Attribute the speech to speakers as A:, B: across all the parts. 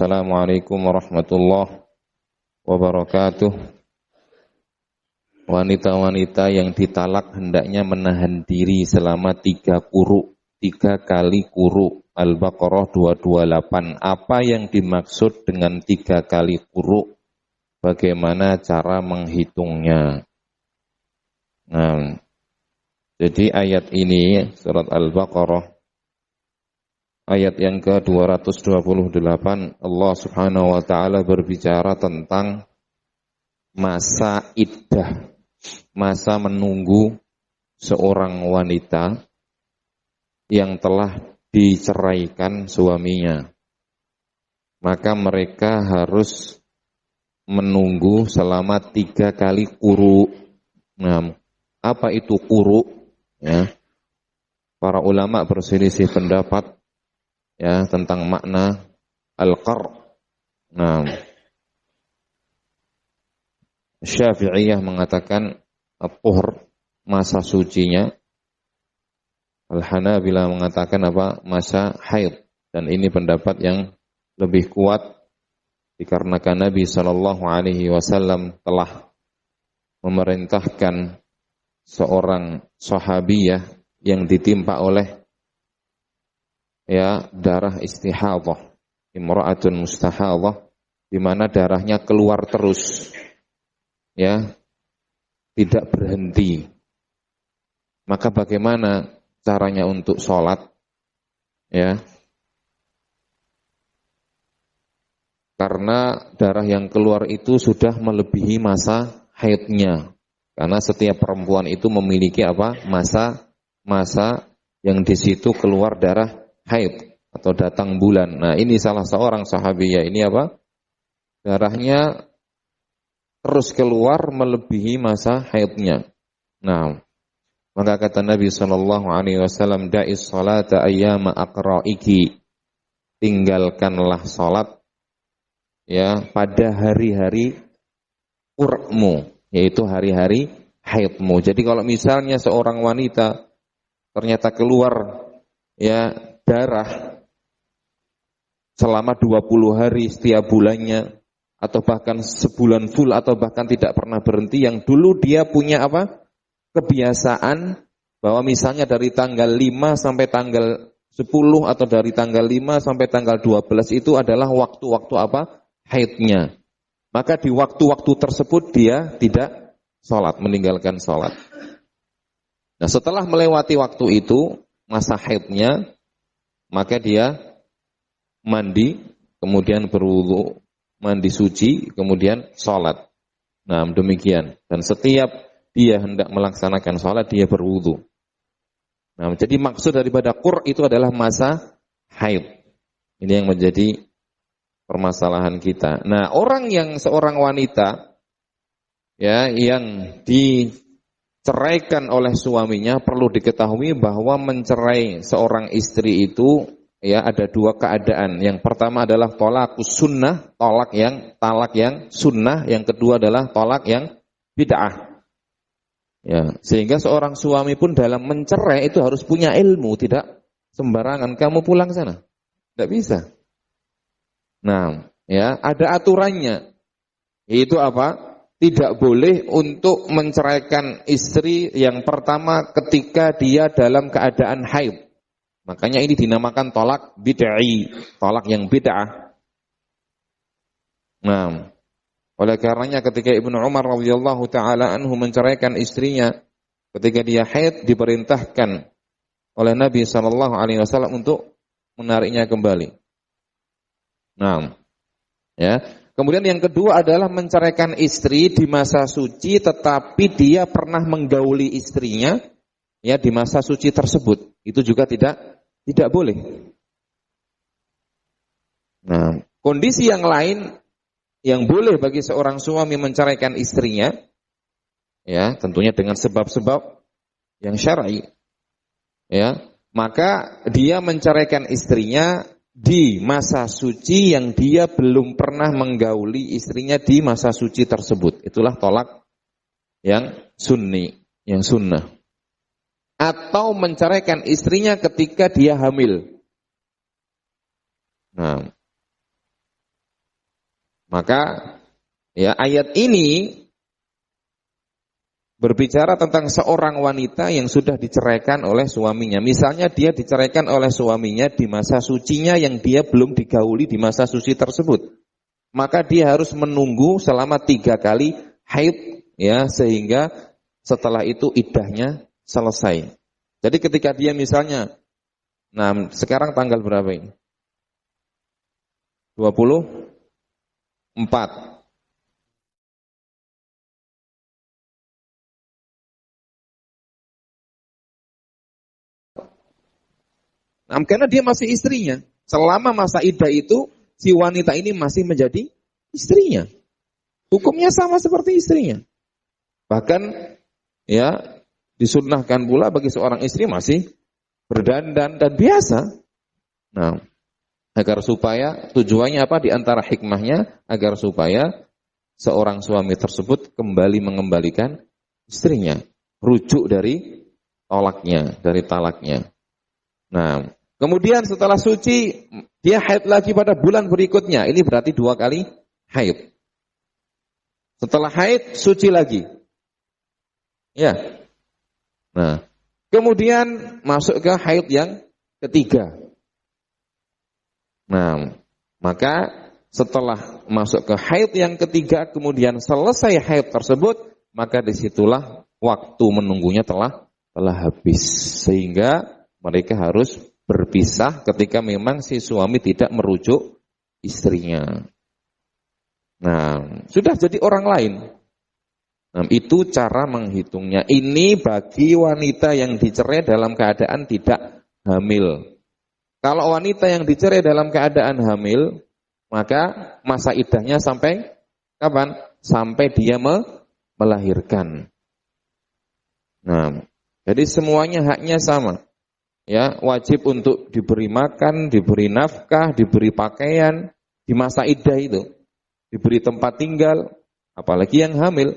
A: Assalamualaikum warahmatullahi wabarakatuh. Wanita-wanita yang ditalak hendaknya menahan diri selama 3 kali quru. Al-Baqarah 228. Apa yang dimaksud dengan 3 kali quru? Bagaimana cara menghitungnya? Nah, jadi ayat ini surat Al-Baqarah ayat yang ke-228, Allah Subhanahu wa taala berbicara tentang masa iddah, masa menunggu seorang wanita yang telah diceraikan suaminya. Maka mereka harus menunggu selama 3 kali quru. Nah, apa itu quru? Ya. Para ulama berselisih pendapat ya tentang makna al-qar. Nah, Syafi'iyah mengatakan at-tuhur, masa sucinya. Al-Hanabilah mengatakan apa? Masa haid. Dan ini pendapat yang lebih kuat dikarenakan Nabi sallallahu alaihi wasallam telah memerintahkan seorang sahabiyah yang ditimpa oleh ya darah istihadhah, imra'atun mustahadhah, di mana darahnya keluar terus, ya, tidak berhenti. Maka bagaimana caranya untuk sholat? Ya, karena darah yang keluar itu sudah melebihi masa haidnya. Karena setiap perempuan itu memiliki apa? Masa yang di situ keluar darah haid atau datang bulan. Nah, ini salah seorang sahabiyah ini apa? Darahnya terus keluar melebihi masa haidnya. Nah, maka kata Nabi sallallahu alaihi wasallam, da'is salata ayyama aqra'iki. Tinggalkanlah salat ya pada hari-hari qur'mu, yaitu hari-hari haidmu. Jadi kalau misalnya seorang wanita ternyata keluar ya darah selama 20 hari setiap bulannya, atau bahkan sebulan full, atau bahkan tidak pernah berhenti, yang dulu dia punya apa? Kebiasaan bahwa misalnya dari tanggal 5 sampai tanggal 10 atau dari tanggal 5 sampai tanggal 12 itu adalah waktu-waktu apa? Haidnya. Maka di waktu-waktu tersebut dia tidak sholat, meninggalkan sholat. Nah, setelah melewati waktu itu, masa haidnya, maka dia mandi, kemudian berwudu, mandi suci, kemudian sholat. Nah, demikian. Dan setiap dia hendak melaksanakan sholat, dia berwudu. Nah, jadi maksud daripada qur itu adalah masa haid. Ini yang menjadi permasalahan kita. Nah, seorang wanita ya yang diceraikan oleh suaminya, perlu diketahui bahwa mencerai seorang istri itu ya ada 2 keadaan. Yang pertama adalah thalaqus sunnah, talak yang sunnah. Yang kedua adalah talak yang bid'ah. Ya, sehingga seorang suami pun dalam mencerai itu harus punya ilmu, tidak sembarangan kamu pulang sana. Tidak bisa. Nah, ya, ada aturannya. Yaitu apa? Tidak boleh untuk menceraikan istri yang pertama ketika dia dalam keadaan haid. Makanya ini dinamakan tolak bid'i, tolak yang bid'ah. Nah, oleh karenanya ketika Ibnu Umar radhiyallahu taala anhu menceraikan istrinya ketika dia haid, diperintahkan oleh Nabi sallallahu alaihi wasallam untuk menariknya kembali. Nah, ya. Kemudian yang kedua adalah menceraikan istri di masa suci, tetapi dia pernah menggauli istrinya ya di masa suci tersebut. Itu juga tidak boleh. Nah, kondisi yang lain yang boleh bagi seorang suami menceraikan istrinya ya, tentunya dengan sebab-sebab yang syar'i. Ya, maka dia menceraikan istrinya di masa suci yang dia belum pernah menggauli istrinya di masa suci tersebut. Itulah tolak yang sunni, yang sunnah. Atau menceraikan istrinya ketika dia hamil. Nah, Maka ya ayat ini berbicara tentang seorang wanita yang sudah diceraikan oleh suaminya. Misalnya dia diceraikan oleh suaminya di masa sucinya yang dia belum digauli di masa suci tersebut. Maka dia harus menunggu selama 3 kali haid, ya, sehingga setelah itu iddahnya selesai. Jadi ketika dia misalnya, nah sekarang tanggal berapa ini? 24. Nah, karena dia masih istrinya. Selama masa iddah itu, si wanita ini masih menjadi istrinya. Hukumnya sama seperti istrinya. Bahkan ya disunnahkan pula bagi seorang istri masih berdandan dan biasa. Nah, agar supaya tujuannya apa? Di antara hikmahnya agar supaya seorang suami tersebut kembali mengembalikan istrinya, rujuk dari tolaknya, dari talaknya. Nah, kemudian setelah suci, dia haid lagi pada bulan berikutnya. Ini berarti 2 kali haid. Setelah haid, suci lagi. Ya. Nah, kemudian masuk ke haid yang ketiga. Nah, maka setelah masuk ke haid yang ketiga, kemudian selesai haid tersebut, maka disitulah waktu menunggunya telah habis. Sehingga mereka harus berpisah ketika memang si suami tidak merujuk istrinya. Nah, sudah jadi orang lain. Nah, itu cara menghitungnya. Ini bagi wanita yang dicerai dalam keadaan tidak hamil. Kalau wanita yang dicerai dalam keadaan hamil, maka masa iddahnya sampai kapan? Sampai dia melahirkan. Nah, jadi semuanya haknya sama. Ya, wajib untuk diberi makan, diberi nafkah, diberi pakaian di masa iddah itu, diberi tempat tinggal, apalagi yang hamil.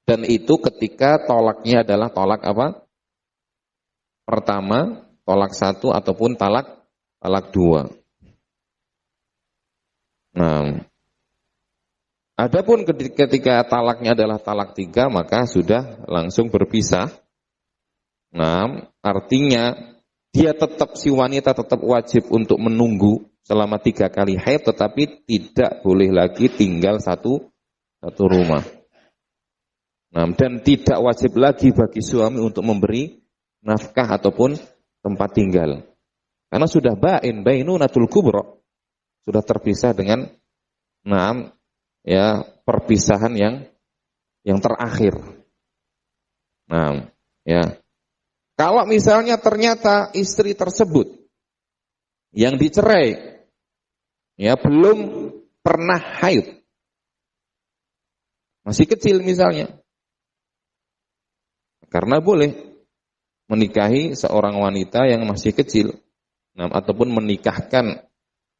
A: Dan itu ketika tolaknya adalah tolak apa? Pertama, tolak 1 ataupun talak 2. Nah, adapun ketika talaknya adalah talak 3, maka sudah langsung berpisah. Nah, artinya dia tetap, si wanita tetap wajib untuk menunggu selama 3 kali haid, tetapi tidak boleh lagi tinggal satu rumah. Nah, dan tidak wajib lagi bagi suami untuk memberi nafkah ataupun tempat tinggal. Karena sudah bainunatul kubra, sudah terpisah dengan perpisahan yang terakhir. Nah, ya. Kalau misalnya ternyata istri tersebut yang dicerai ya belum pernah haid, masih kecil misalnya, karena boleh menikahi seorang wanita yang masih kecil, ataupun menikahkan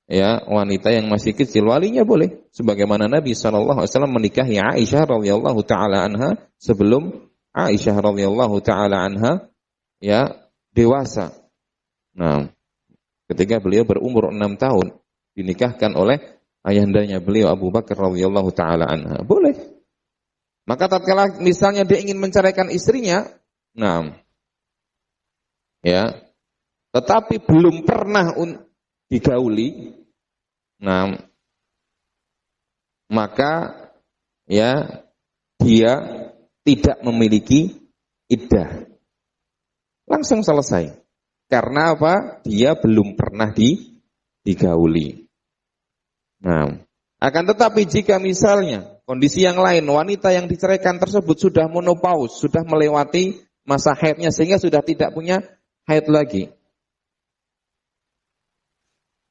A: ya wanita yang masih kecil, walinya boleh, sebagaimana Nabi SAW menikahi Aisyah radhiyallahu taala anha sebelum Aisyah radhiyallahu taala anha ya dewasa. Nah, ketika beliau berumur 6 tahun dinikahkan oleh ayahandanya beliau Abu Bakar radhiyallahu taala anha. Boleh. Maka tatkala misalnya dia ingin menceraikan istrinya, ya, tetapi belum pernah digauli, maka ya dia tidak memiliki iddah. Langsung selesai. Karena apa? Dia belum pernah digauli. Nah, akan tetapi jika misalnya kondisi yang lain, wanita yang diceraikan tersebut sudah menopause, sudah melewati masa haidnya sehingga sudah tidak punya haid lagi.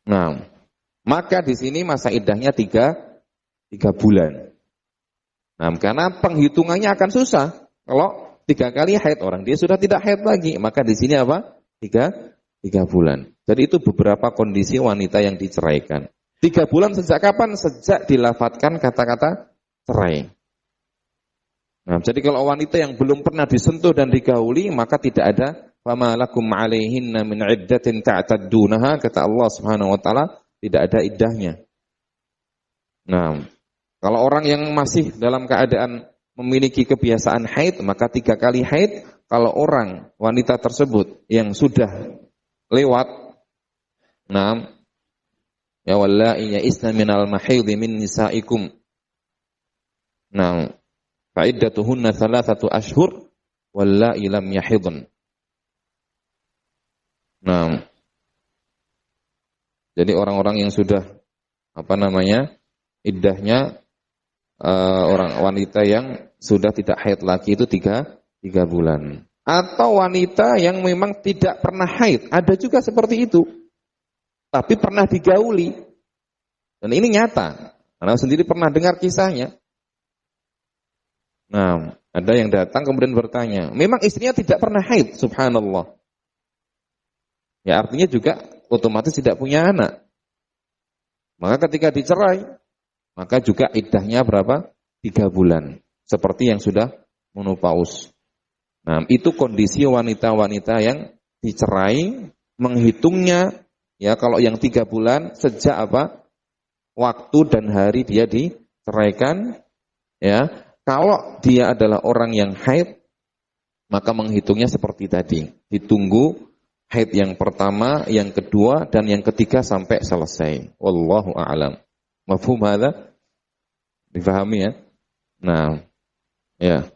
A: Nah, maka di sini masa iddahnya 3 bulan. Nah, karena penghitungannya akan susah. Kalau 3 kali haid orang, dia sudah tidak haid lagi. Maka di sini apa? 3 bulan. Jadi itu beberapa kondisi wanita yang diceraikan. 3 bulan sejak kapan? Sejak dilafadzkan kata-kata cerai. Nah, jadi kalau wanita yang belum pernah disentuh dan digauli, maka tidak ada fama lakum 'alaihinna min 'iddatin ta'taddunaha, kata Allah Subhanahu wa taala, tidak ada iddahnya. Nah, kalau orang yang masih dalam keadaan memiliki kebiasaan haid, maka 3 kali haid. Kalau orang wanita tersebut yang sudah lewat, nah, ya wallahi ya isna minal mahidhi min nisaikum. Nah, fa'iddatuhunna 3 ashhur wallahi lam yahidn. Nah, jadi orang-orang yang sudah iddahnya orang wanita yang sudah tidak haid lagi itu 3 bulan. Atau wanita yang memang tidak pernah haid, ada juga seperti itu. Tapi pernah digauli. Dan ini nyata. Anda sendiri pernah dengar kisahnya. Nah, ada yang datang kemudian bertanya, memang istrinya tidak pernah haid, subhanallah. Ya artinya juga otomatis tidak punya anak. Maka ketika dicerai, maka juga iddahnya berapa? 3 bulan. Seperti yang sudah menopause. Nah, itu kondisi wanita-wanita yang dicerai, menghitungnya, ya kalau yang 3 bulan, sejak apa? Waktu dan hari dia diceraikan, ya. Kalau dia adalah orang yang haid, maka menghitungnya seperti tadi. Ditunggu haid yang pertama, yang kedua, dan yang ketiga sampai selesai. Wallahu a'lam. Mafhum hadza? Difahami ya? Nah, ya.